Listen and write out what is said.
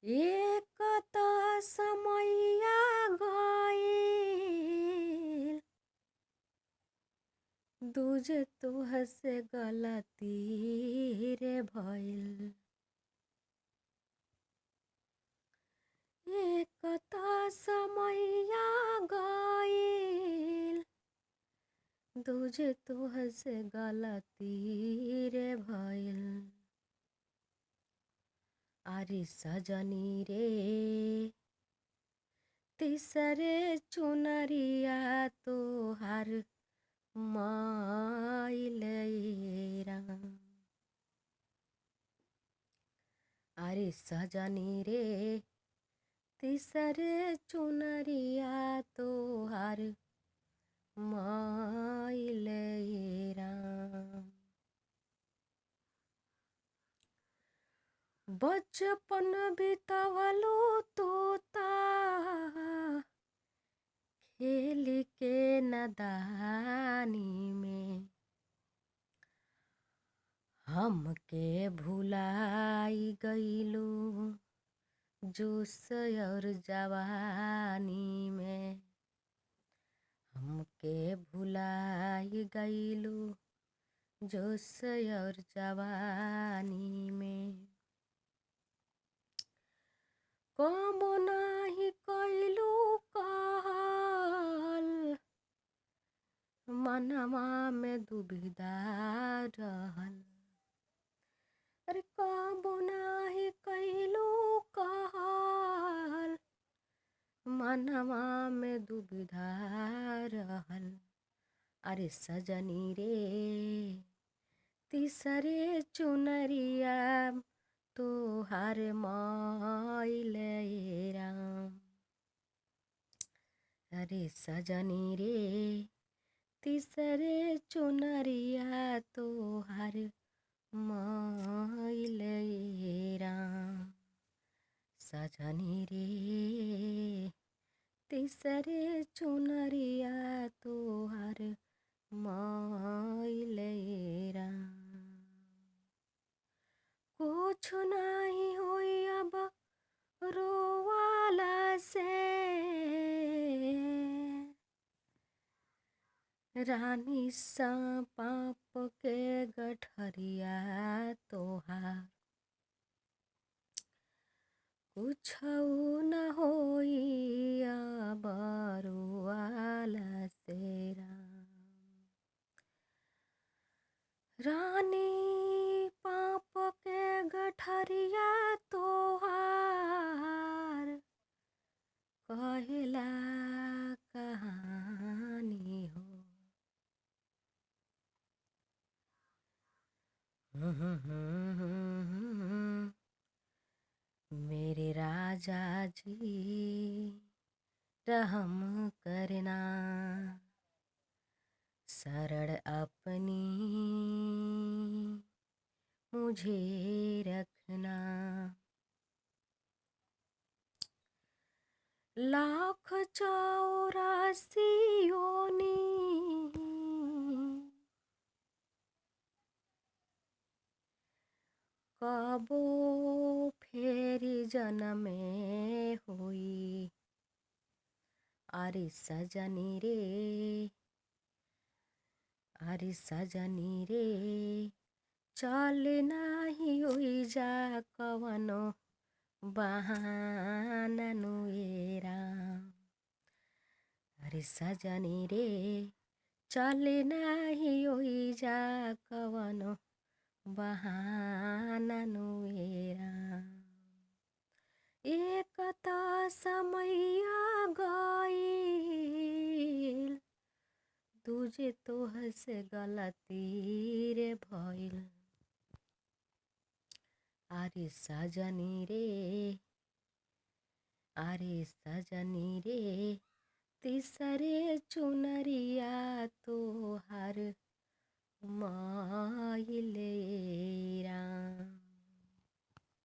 एक त समैया गइल, दूजे तोहसे गलती रे भइल। एक त समैया गइल, दूजे तोहसे गलती रे भइल। अरे सजनी रे तीसरे चुनरिया तोहार माइलेरा। अरे सजनी रे तीसरे चुनरिया तोहार माइलेरा। बचपन बितवलो तोता खेल के नदानी में, हमके भुलाई गइलू जोश और जवानी में। हमके भुलाई गइलू जोश और जवानी में। कम नाही कइलू कहल, मनवा में दुविधा रहल। अरे कम नाही कइलू कहल, मनवा में दुविधा रहल। अरे सजनी रे तीसरे चुनरिया तोहार माइलेरा। अरे सजनी रे तीसरे चुनरिया तोहार माइलेरा। सजनी रे तीसरे चुनरिया तोहार माइलेरा। कुछ नहीं होई अब रोवाला से, रानी सा पाप के गठरिया तोहार। कुछ न होई अब रोवाला से रानी पाप के गठरिया तोहार। कहेला कहानी हो मेरे राजा जी रहम करना। शरण अपनी मुझे रखना। लाख 84 योनी कबो फेरी जनमे हुई। अरे सजनी रे अरे सजनी रे चल नाही होई जा कवनो बहाना नुएरा। अरे सजनी रे चल नाही होई जा कवनो बहाना नुएरा। एक त समैया गइल, दूजे तोहसे गलती रे भइल। अरे सजनी रे तीसरे चुनरिया तोहार माइलेरा।